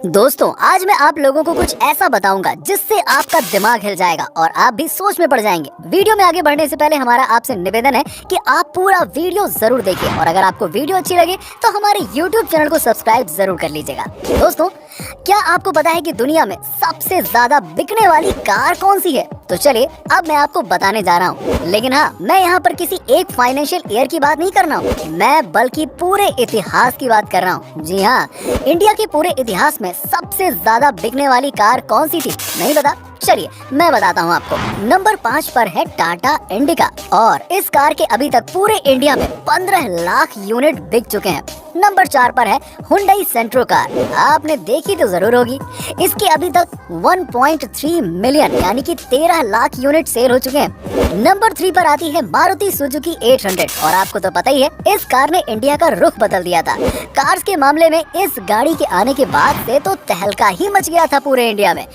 दोस्तों आज मैं आप लोगों को कुछ ऐसा बताऊंगा जिससे आपका दिमाग हिल जाएगा और आप भी सोच में पड़ जाएंगे। वीडियो में आगे बढ़ने से पहले हमारा आपसे निवेदन है कि आप पूरा वीडियो जरूर देखिए और अगर आपको वीडियो अच्छी लगे तो हमारे YouTube चैनल को सब्सक्राइब जरूर कर लीजिएगा। दोस्तों क्या आपको पता है कि दुनिया में सबसे ज्यादा बिकने वाली कार कौन सी है? तो चलिए अब मैं आपको बताने जा रहा हूँ। लेकिन हाँ, मैं यहाँ पर किसी एक फाइनेंशियल ईयर की बात नहीं कर रहा हूँ, मैं बल्कि पूरे इतिहास की बात कर रहा हूँ। जी हाँ, इंडिया के पूरे इतिहास में सबसे ज्यादा बिकने वाली कार कौन सी थी? नहीं पता? चलिए मैं बताता हूँ आपको। नंबर 5 पर है टाटा इंडिका और इस कार के अभी तक पूरे इंडिया में 15 लाख यूनिट बिक चुके हैं। नंबर 4 पर है हुंडई सेंट्रो कार, आपने देखी तो जरूर होगी। इसके अभी तक 1.3 मिलियन यानी कि 13 लाख यूनिट सेल हो चुके हैं। नंबर 3 पर आती है मारुति सुजुकी 800 और आपको तो पता ही है इस कार ने इंडिया का रुख बदल दिया था। कार्स के मामले में इस गाड़ी के आने के बाद से तो तहलका ही मच गया था पूरे इंडिया में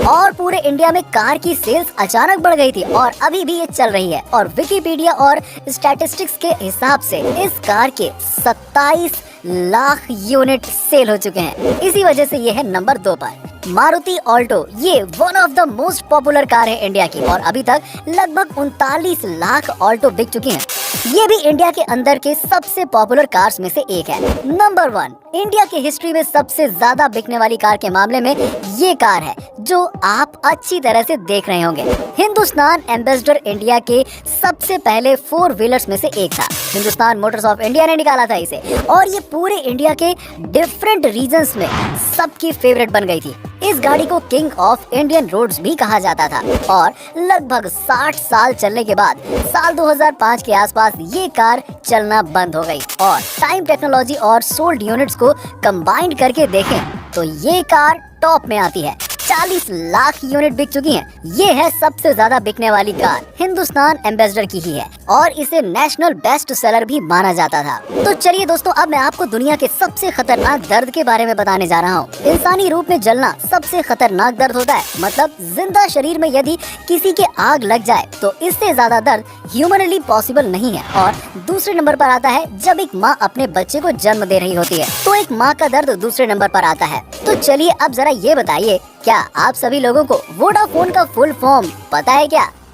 और पूरे इंडिया में कार की सेल्स अचानक बढ़ गई थी और अभी भी ये चल रही है। और विकिपीडिया और स्टैटिस्टिक्स के हिसाब से इस कार के 27 लाख यूनिट सेल हो चुके हैं। इसी वजह से ये है नंबर 2 पर। मारुति ऑल्टो ये one of the most popular car है इंडिया की और अभी तक लगभग 39 लाख ऑल्टो बिक चुकी हैं। ये भी इंडिया के अंदर के सबसे पॉपुलर कार्स में से एक है। नंबर 1 इंडिया की हिस्ट्री में सबसे ज्यादा बिकने वाली कार के मामले में ये कार है जो आप अच्छी तरह से देख रहे होंगे। हिंदुस्तान एम्बेसडर इंडिया के सबसे पहले 4 व्हीलर्स में से एक था। हिंदुस्तान मोटर्स ऑफ इंडिया ने निकाला था इसे और ये पूरे इंडिया के डिफरेंट रीजन्स में सबकी फेवरेट बन गई थी। इस गाड़ी को किंग ऑफ इंडियन रोड्स भी कहा जाता था और लगभग 60 साल चलने के बाद साल 2005 के आसपास ये कार चलना बंद हो गई और टाइम टेक्नोलॉजी और सोल्ड यूनिट्स को कंबाइंड करके देखें तो ये कार टॉप में आती है। 40 लाख यूनिट बिक चुकी हैं। ये है सबसे ज्यादा बिकने वाली कार, हिंदुस्तान एम्बेसडर की ही है और इसे नेशनल बेस्ट सेलर भी माना जाता था। तो चलिए दोस्तों अब मैं आपको दुनिया के सबसे खतरनाक दर्द के बारे में बताने जा रहा हूँ। इंसानी रूप में जलना सबसे खतरनाक दर्द होता है, मतलब जिंदा शरीर में यदि किसी के आग लग जाए तो इससे ज्यादा दर्द ह्यूमनली पॉसिबल नहीं है। और दूसरे नंबर पर आता है जब एक माँ अपने बच्चे को जन्म दे रही होती है तो एक माँ का दर्द दूसरे नंबर पर आता है। तो चलिए अब जरा ये बताइए, क्या आप सभी लोगों को वोडाफोन का फुल फॉर्म पता है?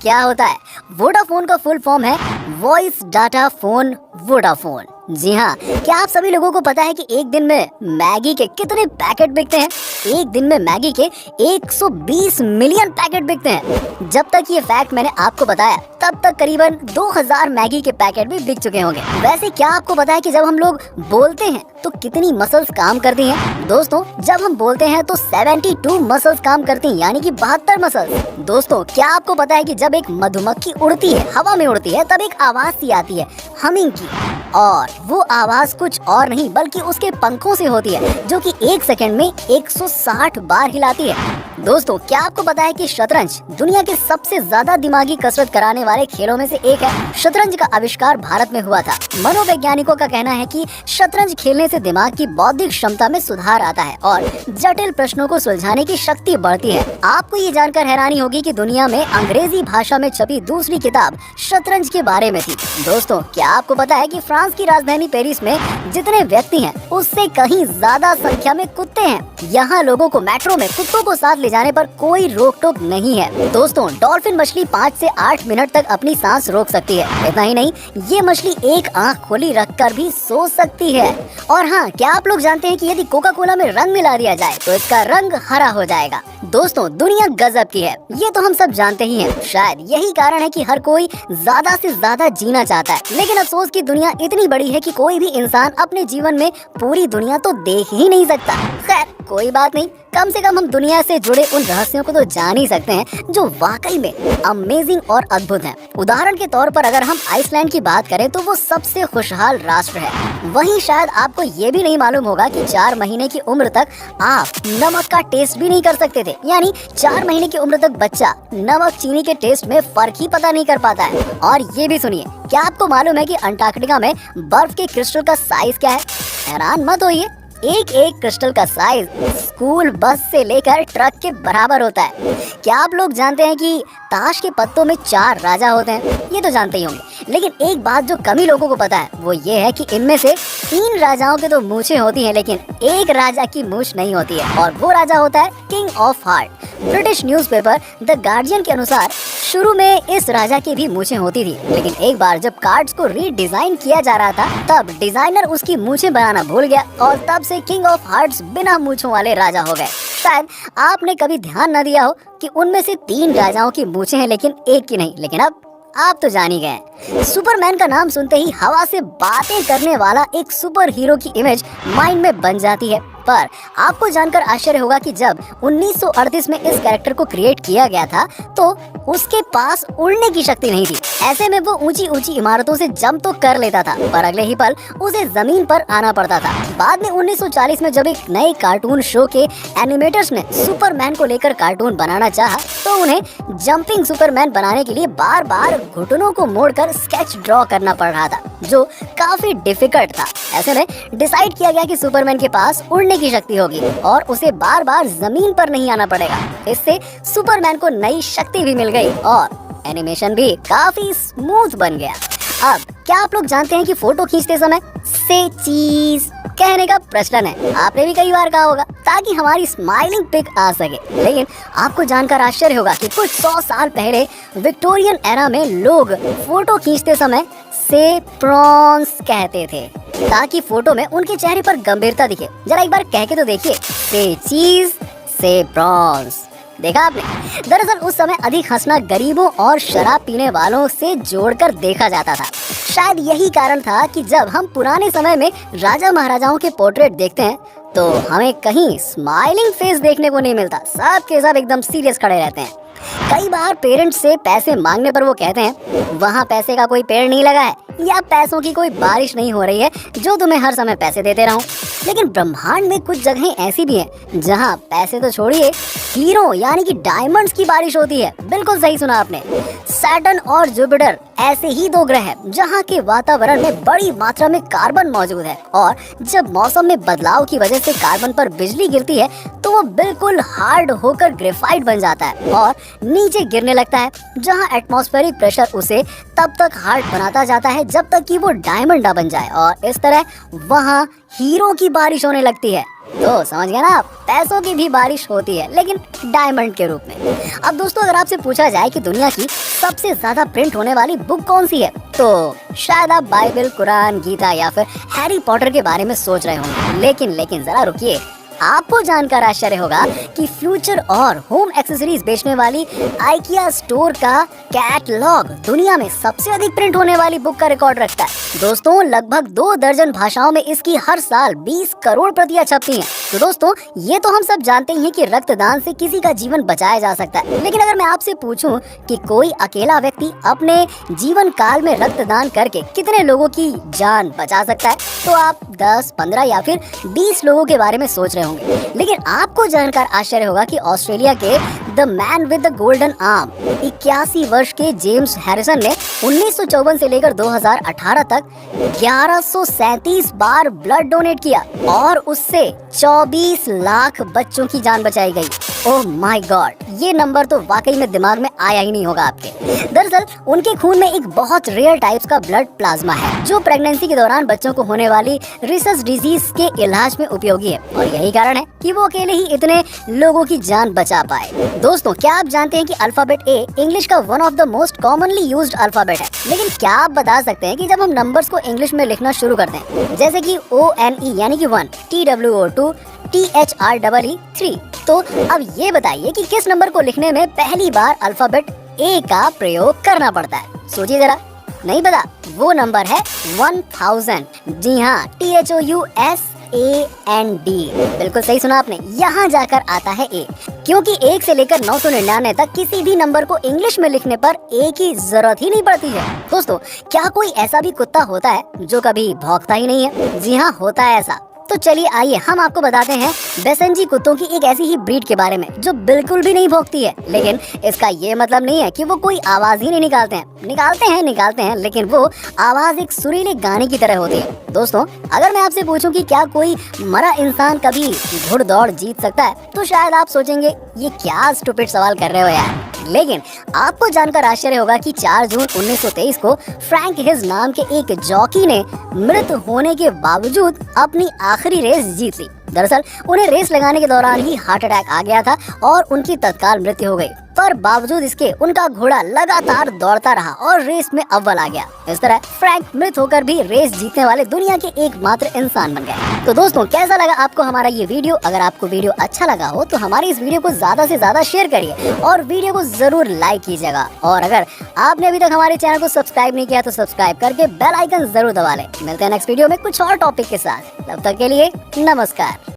क्या होता है? वोडाफोन का फुल फॉर्म है वॉइस डाटा फोन वोडाफोन। जी हाँ, क्या आप सभी लोगों को पता है कि एक दिन में मैगी के कितने पैकेट बिकते हैं? एक दिन में मैगी के 120 मिलियन पैकेट बिकते हैं। जब तक ये फैक्ट मैंने आपको बताया तब तक करीबन 2000 मैगी के पैकेट भी बिक चुके होंगे। वैसे क्या आपको पता है कि जब हम लोग बोलते हैं तो कितनी मसल्स काम करती हैं? दोस्तों जब हम बोलते हैं तो 72 मसल्स काम करती हैं, यानी कि 72 मसल्स। दोस्तों क्या आपको पता है कि जब एक मधुमक्खी उड़ती है, हवा में उड़ती है, तब एक आवाज सी आती है हमिंग की और वो आवाज कुछ और नहीं बल्कि उसके पंखों से होती है जो कि 1 सेकंड में 160 बार हिलाती है। दोस्तों क्या आपको पता है कि शतरंज दुनिया के सबसे ज्यादा दिमागी कसरत कराने वाले खेलों में से एक है? शतरंज का आविष्कार भारत में हुआ था। मनोवैज्ञानिकों का कहना है कि शतरंज खेलने से दिमाग की बौद्धिक क्षमता में सुधार आता है और जटिल प्रश्नों को सुलझाने की शक्ति बढ़ती है। आपको ये जानकर हैरानी होगी कि दुनिया में अंग्रेजी भाषा में छपी दूसरी किताब शतरंज के बारे में थी। दोस्तों क्या आपको पता है कि फ्रांस की राजधानी पेरिस में जितने व्यक्ति हैं उससे कहीं ज्यादा संख्या में कुत्ते हैं। यहाँ लोगों को मेट्रो में कुत्तों को साथ ले जाने पर कोई रोक टोक नहीं है। दोस्तों डॉल्फिन मछली 5 से 8 मिनट तक अपनी सांस रोक सकती है। इतना ही नहीं, ये मछली एक आंख खोली रखकर भी सो सकती है। और हाँ, क्या आप लोग जानते हैं कि यदि कोका कोला में रंग मिला दिया जाए तो इसका रंग हरा हो जाएगा। दोस्तों दुनिया गजब की है, ये तो हम सब जानते ही हैं। शायद यही कारण है कि हर कोई ज्यादा से ज्यादा जीना चाहता है, लेकिन अफसोस की दुनिया इतनी बड़ी है कि कोई भी इंसान अपने जीवन में पूरी दुनिया तो देख ही नहीं सकता। खैर कोई बात नहीं, कम से कम हम दुनिया से जुड़े उन रहस्यों को तो जान ही सकते हैं जो वाकई में अमेजिंग और अद्भुत हैं। उदाहरण के तौर पर अगर हम आइसलैंड की बात करें तो वो सबसे खुशहाल राष्ट्र है। वहीं शायद आपको ये भी नहीं मालूम होगा कि 4 महीने की उम्र तक आप नमक का टेस्ट भी नहीं कर सकते थे, यानी 4 महीने की उम्र तक बच्चा नमक चीनी के टेस्ट में फर्क ही पता नहीं कर पाता है। और ये भी सुनिए, क्या आपको मालूम है कि अंटार्कटिका में बर्फ के क्रिस्टल का साइज क्या है? हैरान मत होइए, एक एक क्रिस्टल का साइज स्कूल बस से लेकर ट्रक के बराबर होता है। क्या आप लोग जानते हैं कि ताश के पत्तों में 4 राजा होते हैं? ये तो जानते ही होंगे, लेकिन एक बात जो कम ही लोगों को पता है वो ये है कि इनमें से 3 राजाओं के तो मूछें होती हैं, लेकिन एक राजा की मूछ नहीं होती है, और वो राजा होता है king of heart. British newspaper the guardian के अनुसार शुरू में इस राजा की भी मूछें होती थी, लेकिन एक बार जब कार्ड्स को रीडिजाइन किया जा रहा था तब डिजाइनर उसकी मूछें बनाना भूल गया और तब से किंग ऑफ हार्ट्स बिना मूछों वाले राजा हो गए। शायद आपने कभी ध्यान न दिया हो कि उनमें से 3 राजाओं की मूछें हैं लेकिन एक की नहीं, लेकिन अब आप तो जान ही गए। सुपरमैन का नाम सुनते ही हवा से बातें करने वाला एक सुपर हीरो की इमेज माइंड में बन जाती है, पर आपको जानकर आश्चर्य होगा कि जब 1938 में इस कैरेक्टर को क्रिएट किया गया था तो उसके पास उड़ने की शक्ति नहीं थी। ऐसे में वो ऊंची ऊंची इमारतों से जंप तो कर लेता था, पर अगले ही पल उसे जमीन पर आना पड़ता था। बाद में 1940 में जब एक नए कार्टून शो के एनिमेटर्स ने सुपरमैन को लेकर कार्टून बनाना चाहा तो उन्हें जंपिंग सुपरमैन बनाने के लिए बार बार घुटनों को मोड़कर स्केच ड्रॉ करना पड़ रहा था, जो काफी डिफिकल्ट था। ऐसे में डिसाइड किया गया कि सुपरमैन के पास उड़ने की शक्ति होगी और उसे बार बार जमीन पर नहीं आना पड़ेगा। इससे सुपरमैन को नई शक्ति भी मिल गई और एनिमेशन भी काफी स्मूथ बन गया। अब क्या आप लोग जानते हैं कि फोटो खींचते समय से चीज कहने का प्रचलन है? आपने भी कई बार कहा होगा ताकि हमारी स्माइलिंग पिक आ सके, लेकिन आपको जानकर आश्चर्य होगा कि कुछ 100 साल पहले विक्टोरियन एरा में लोग फोटो खींचते समय से प्रॉन्स कहते थे ताकि फोटो में उनके चेहरे पर गंभीरता दिखे। जरा एक बार कह के तो देखिए, से चीज से प्रॉन्स। देखा आपने? दरअसल उस समय अधिक हंसना गरीबों और शराब पीने वालों से जोड़कर देखा जाता था। शायद यही कारण था कि जब हम पुराने समय में राजा महाराजाओं के पोर्ट्रेट देखते हैं तो हमें कहीं स्माइलिंग फेस देखने को नहीं मिलता, सब के सब एकदम सीरियस खड़े रहते हैं। कई बार पेरेंट्स से पैसे मांगने पर वो कहते हैं वहाँ पैसे का कोई पेड़ नहीं लगा है या पैसों की कोई बारिश नहीं हो रही है जो तुम्हें हर समय पैसे देते रहूं। लेकिन ब्रह्मांड में कुछ जगहें ऐसी भी हैं जहां पैसे तो छोड़िए, हीरो यानी कि डायमंड्स की बारिश होती है। बिल्कुल सही सुना आपने। सैटर्न और जुपिटर ऐसे ही 2 ग्रह हैं जहां के वातावरण में बड़ी मात्रा में कार्बन मौजूद है, और जब मौसम में बदलाव की वजह से कार्बन पर बिजली गिरती है तो वो बिल्कुल हार्ड होकर ग्रेफाइट बन जाता है और नीचे गिरने लगता है, जहां एटमॉस्फेरिक प्रेशर उसे तब तक हार्ड बनाता जाता है जब तक कि वो डायमंड ना बन जाए, और इस तरह वहां हीरो की बारिश होने लगती है। तो समझ गया ना, पैसों की भी बारिश होती है लेकिन डायमंड के रूप में। अब दोस्तों, अगर आपसे पूछा जाए कि दुनिया की सबसे ज्यादा प्रिंट होने वाली बुक कौन सी है तो शायद आप बाइबल, कुरान, गीता या फिर हैरी पॉटर के बारे में सोच रहे होंगे। लेकिन जरा रुकिए, आपको जानकर आश्चर्य होगा कि फ्यूचर और होम एक्सेसरीज बेचने वाली आइकिया स्टोर का कैटलॉग दुनिया में सबसे अधिक प्रिंट होने वाली बुक का रिकॉर्ड रखता है। दोस्तों, लगभग 2 दर्जन भाषाओं में इसकी हर साल 20 करोड़ प्रतियां छपती हैं। तो दोस्तों, ये तो हम सब जानते ही हैं कि रक्तदान से किसी का जीवन बचाया जा सकता है, लेकिन अगर मैं आपसे पूछूं कि कोई अकेला व्यक्ति अपने जीवन काल में रक्तदान करके कितने लोगों की जान बचा सकता है, तो आप 10, 15 या फिर 20 लोगों के बारे में सोच रहे होंगे। लेकिन आपको जानकर आश्चर्य होगा कि ऑस्ट्रेलिया के the man with the golden arm 81 वर्ष के जेम्स हैरिसन ने 1954 से लेकर 2018 तक 1137 बार ब्लड डोनेट किया और उससे 24 लाख बच्चों की जान बचाई गई। ओह माय गॉड, ये नंबर तो वाकई में दिमाग में आया ही नहीं होगा आपके। दरअसल उनके खून में एक बहुत रेयर टाइप्स का ब्लड प्लाज्मा है जो प्रेगनेंसी के दौरान बच्चों को होने वाली रिसस डिजीज के इलाज में उपयोगी है, और यही कारण है कि वो अकेले ही इतने लोगों की जान बचा पाए। दोस्तों, क्या आप जानते हैं कि अल्फाबेट ए इंग्लिश का one of the most commonly used alphabet है? लेकिन क्या आप बता सकते हैं कि जब हम नंबर्स को इंग्लिश में लिखना शुरू करते हैं, जैसे कि ONE यानी कि 1, TWO 2, THREE 3, तो अब ये बताइए कि किस नंबर को लिखने में पहली बार अल्फाबेट ए का प्रयोग करना पड़ता है? सोचिए जरा। नहीं पता? वो नंबर है 1000। जी हाँ, THOUSAND। बिल्कुल सही सुना आपने, यहाँ जाकर आता है ए, क्योंकि 1 से लेकर 999 तक किसी भी नंबर को इंग्लिश में लिखने पर ए की जरूरत ही नहीं पड़ती है। दोस्तों, क्या कोई ऐसा भी कुत्ता होता है जो कभी भौंकता ही नहीं है? जी हाँ, होता है ऐसा। तो चलिए आइए हम आपको बताते हैं बेसेंजी कुत्तों की एक ऐसी ही ब्रीड के बारे में जो बिल्कुल भी नहीं भौंकती है, लेकिन इसका ये मतलब नहीं है कि वो कोई आवाज ही नहीं निकालते हैं, लेकिन वो आवाज एक सुरीले गाने की तरह होती है। दोस्तों, अगर मैं आपसे पूछूं कि क्या कोई मरा इंसान कभी घुड़दौड़ जीत सकता है, तो शायद आप सोचेंगे ये क्या स्टूपिड सवाल कर रहे हो यार। लेकिन आपको जानकर आश्चर्य होगा कि 4 जून 1923 को फ्रैंक हिज नाम के एक जॉकी ने मृत होने के बावजूद अपनी आखिरी रेस जीत ली। दरअसल उन्हें रेस लगाने के दौरान ही हार्ट अटैक आ गया था और उनकी तत्काल मृत्यु हो गई, पर बावजूद इसके उनका घोड़ा लगातार दौड़ता रहा और रेस में अव्वल आ गया। इस तरह फ्रैंक मृत होकर भी रेस जीतने वाले दुनिया के एकमात्र इंसान बन गए। तो दोस्तों, कैसा लगा आपको हमारा ये वीडियो? अगर आपको वीडियो अच्छा लगा हो तो हमारी इस वीडियो को ज्यादा से ज्यादा शेयर करिए और वीडियो को जरूर लाइक कीजिएगा। और अगर आपने अभी तक हमारे चैनल को सब्सक्राइब नहीं किया तो सब्सक्राइब करके बेल आइकन जरूर दबा लें। मिलते हैं नेक्स्ट वीडियो में कुछ और टॉपिक के साथ। तब तक के लिए नमस्कार।